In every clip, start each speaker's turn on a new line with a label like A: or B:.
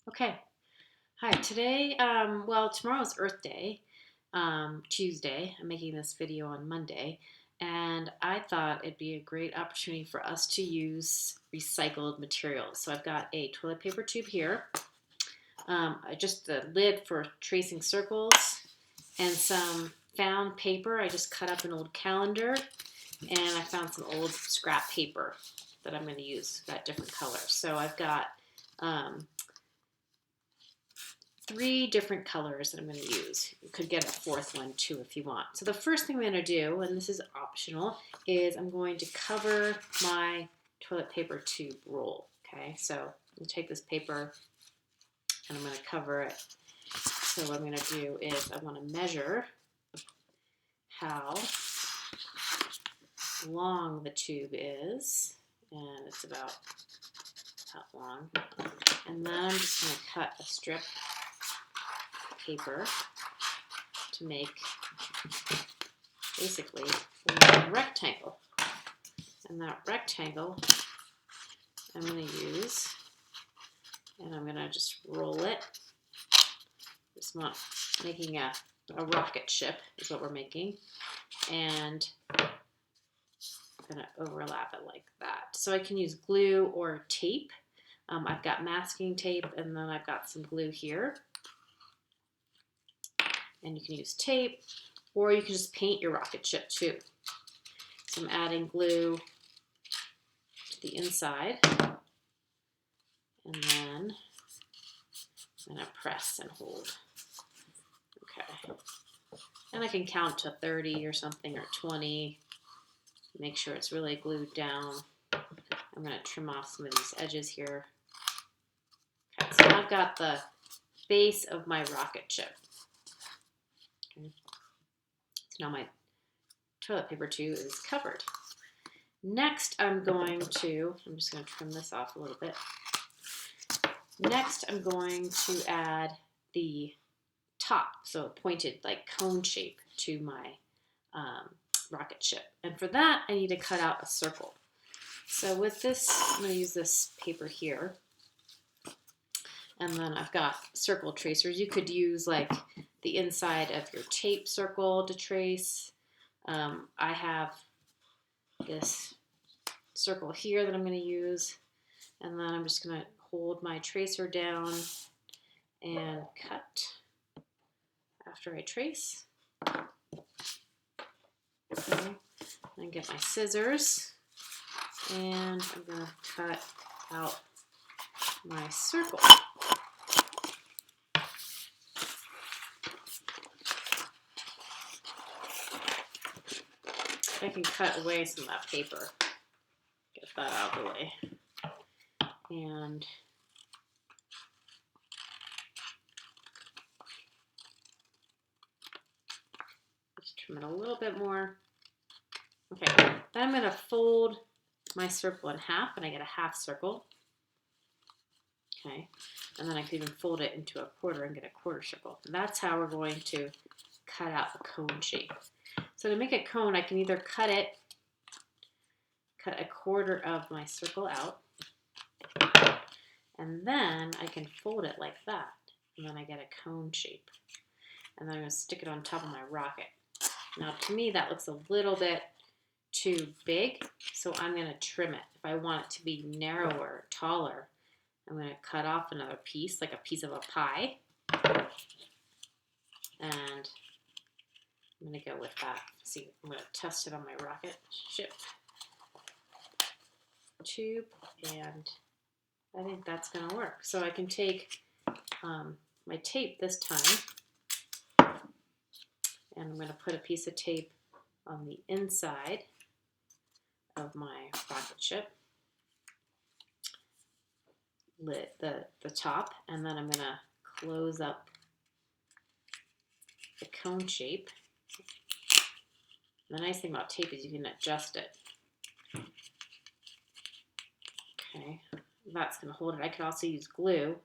A: Okay. Hi. Today, tomorrow's Earth Day, Tuesday. I'm making this video on Monday, and I thought it'd be a great opportunity for us to use recycled materials. So I've got a toilet paper tube here, just the lid for tracing circles, and some found paper. I just cut up an old calendar, and I found some old scrap paper that I'm going to use, got different colors. So I've got um, three different colors that I'm going to use. You could get a fourth one too if you want. So the first thing I'm going to do, and this is optional, is I'm going to cover my toilet paper tube roll. Okay, so I'm going to take this paper and I'm going to cover it. So what I'm going to do is I want to measure how long the tube is, and it's about that long. And then I'm just going to cut a strip paper to make basically a rectangle. And that rectangle I'm going to use, and I'm going to just roll it. Just making a rocket ship is what we're making. And I'm going to overlap it like that. So I can use glue or tape. I've got masking tape, and then I've got some glue here. And you can use tape, or you can just paint your rocket ship too. So I'm adding glue to the inside, and then I'm going to press and hold. Okay. And I can count to 30 or something, or 20. Make sure it's really glued down. I'm going to trim off some of these edges here. Okay, so I've got the base of my rocket ship. Okay. So now my toilet paper tube is covered. Next, I'm just going to trim this off a little bit. Next, I'm going to add the top, so a pointed like cone shape to my rocket ship. And for that, I need to cut out a circle. So with this, I'm going to use this paper here. And then I've got circle tracers. You could use like the inside of your tape circle to trace. I have this circle here that I'm going to use. And then I'm just going to hold my tracer down and cut after I trace. Okay. And get my scissors, and I'm going to cut out my circle. I can cut away some of that paper, get that out of the way, and just trim it a little bit more. Okay, then I'm going to fold my circle in half, and I get a half circle. Okay, and then I can even fold it into a quarter and get a quarter circle. And that's how we're going to cut out a cone shape. So to make a cone, I can either cut a quarter of my circle out, and then I can fold it like that, and then I get a cone shape. And then I'm going to stick it on top of my rocket. Now, to me, that looks a little bit too big, so I'm going to trim it. If I want it to be narrower, taller, I'm going to cut off another piece, like a piece of a pie, and I'm going to go with that. See, I'm going to test it on my rocket ship tube, and I think that's going to work. So I can take my tape this time, and I'm going to put a piece of tape on the inside of my rocket ship, the top, and then I'm going to close up the cone shape. The nice thing about tape is you can adjust it. Okay, that's going to hold it. I could also use glue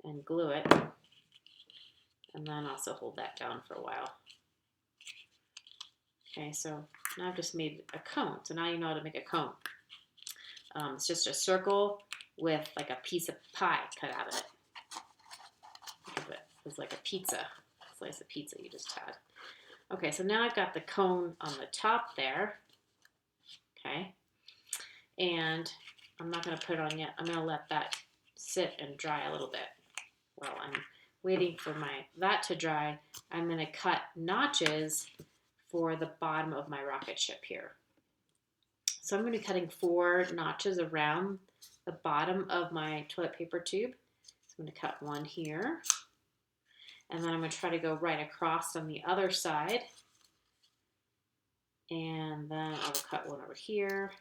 A: and glue it, and then also hold that down for a while. Okay, so now I've just made a cone. So now you know how to make a cone. It's just a circle with like a piece of pie cut out of it. is like a pizza, slice of pizza you just had. Okay, so now I've got the cone on the top there. Okay, and I'm not going to put it on yet. I'm going to let that sit and dry a little bit. While I'm waiting for that to dry, I'm going to cut notches for the bottom of my rocket ship here. So I'm going to be cutting 4 notches around the bottom of my toilet paper tube. So I'm going to cut one here, and then I'm going to try to go right across on the other side, and then I will cut one over here,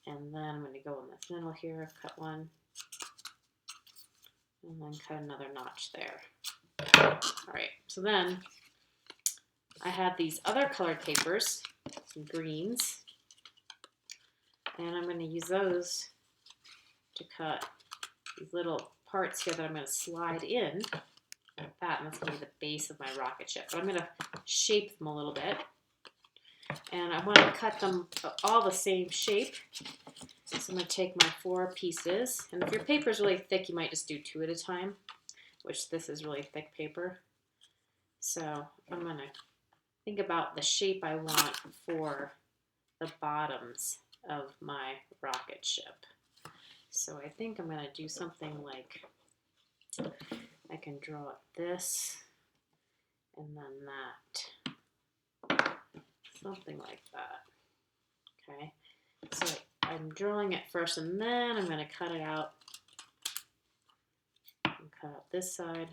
A: and then I'm going to go in the middle here, cut one, and then cut another notch there. All right, so then I have these other colored papers, some greens, and I'm going to use those to cut these little parts here that I'm going to slide in like that, and that's going to be the base of my rocket ship. But I'm going to shape them a little bit, and I want to cut them all the same shape. So I'm going to take my 4 pieces, and if your paper is really thick, you might just do 2 at a time, which this is really thick paper. So I'm going to think about the shape I want for the bottoms of my rocket ship. So I think I'm going to do something like, I can draw this and then that, something like that. Okay, so I'm drawing it first, and then I'm going to cut it out and cut out this side.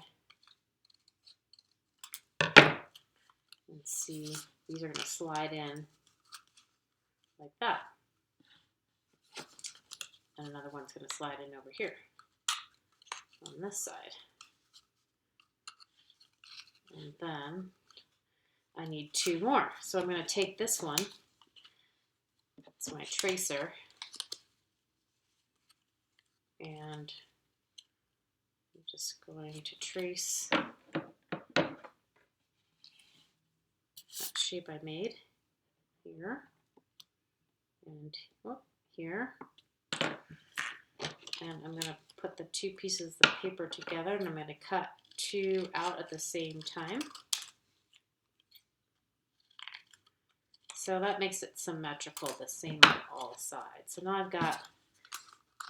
A: And see, these are going to slide in like that. And another one's going to slide in over here on this side. And then I need 2 more. So I'm going to take this one. It's my tracer. And I'm just going to trace that shape I made here and here. And I'm going to put the 2 pieces of paper together, and I'm going to cut 2 out at the same time. So that makes it symmetrical, the same on all sides. So now I've got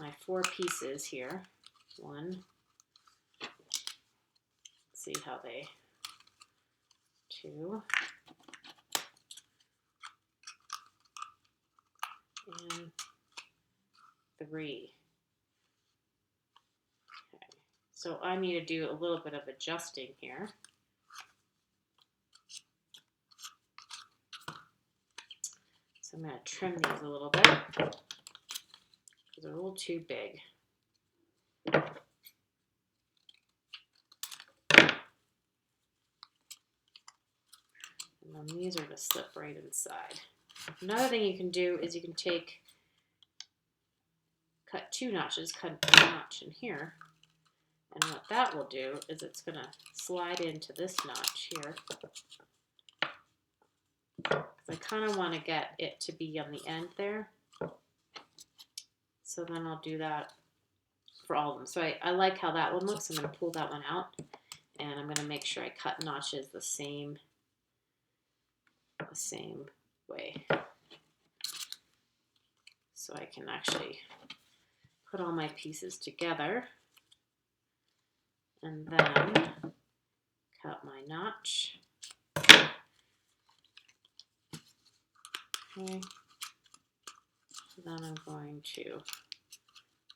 A: my 4 pieces here. 1, let's see how they, 2, and 3. Okay, so I need to do a little bit of adjusting here. So I'm going to trim these a little bit because they're a little too big. And then these are going to slip right inside. Another thing you can do is you can cut 2 notches, cut a notch in here. And what that will do is it's going to slide into this notch here. I kind of want to get it to be on the end there. So then I'll do that for all of them. So I like how that one looks. I'm going to pull that one out, and I'm going to make sure I cut notches the same way. So I can actually put all my pieces together and then cut my notch. Okay. Then I'm going to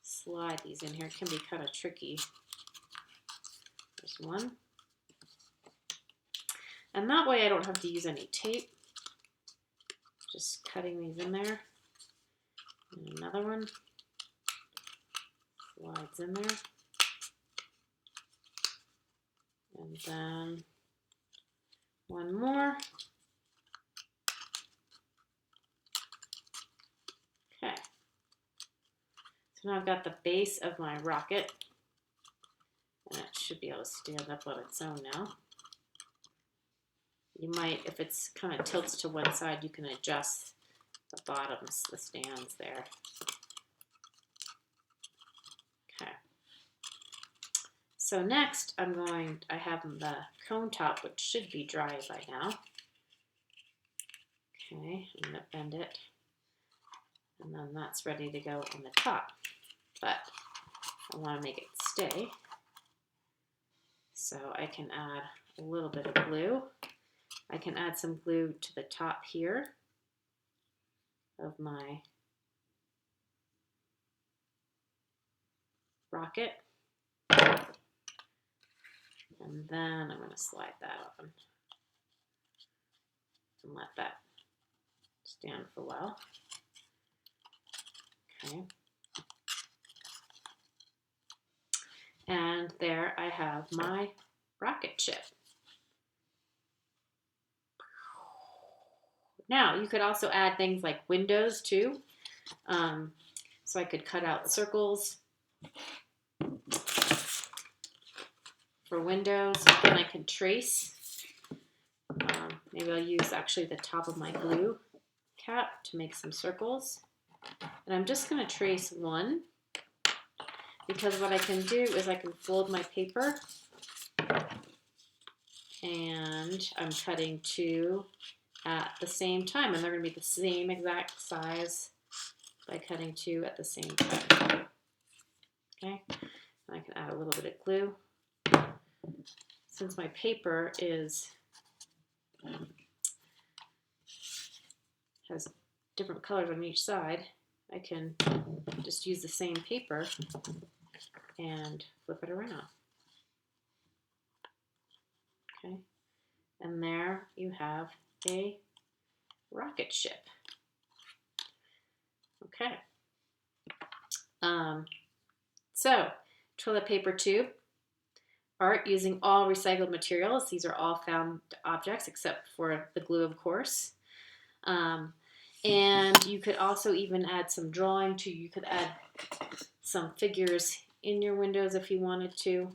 A: slide these in here. It can be kind of tricky. There's one. And that way I don't have to use any tape. Just cutting these in there. And another one slides in there. And then one more. Okay. So now I've got the base of my rocket, and it should be able to stand up on its own now. You might, if it's kind of tilts to one side, you can adjust the bottoms, the stands there. Okay. So next I have the cone top, which should be dry by now. Okay, I'm going to bend it. And then that's ready to go on the top. But I want to make it stay. So I can add a little bit of glue. I can add some glue to the top here of my rocket. And then I'm going to slide that on and let that stand for a while. Okay. And there I have my rocket ship. Now you could also add things like windows too. So I could cut out circles for windows, and I can trace. Maybe I'll use actually the top of my glue cap to make some circles. And I'm just going to trace one, because what I can do is I can fold my paper, and I'm cutting two at the same time, and they're going to be the same exact size by cutting two at the same time. Okay, and I can add a little bit of glue. Since my paper has different colors on each side, I can just use the same paper and flip it around. Okay, and there you have a rocket ship. Okay. So toilet paper tube, art using all recycled materials. These are all found objects except for the glue, of course. And you could also even add some drawing too. You could add some figures in your windows if you wanted to.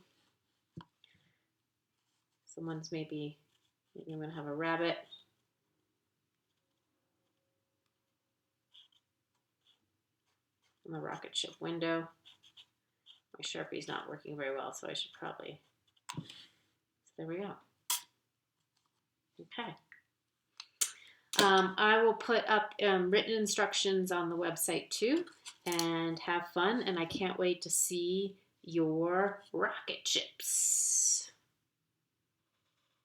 A: Someone's maybe I'm going to have a rabbit. On the rocket ship window. My Sharpie's not working very well, so I should probably, so there we go. Okay. I will put up written instructions on the website too, and have fun, and I can't wait to see your rocket ships.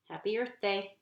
A: Happy Earth Day.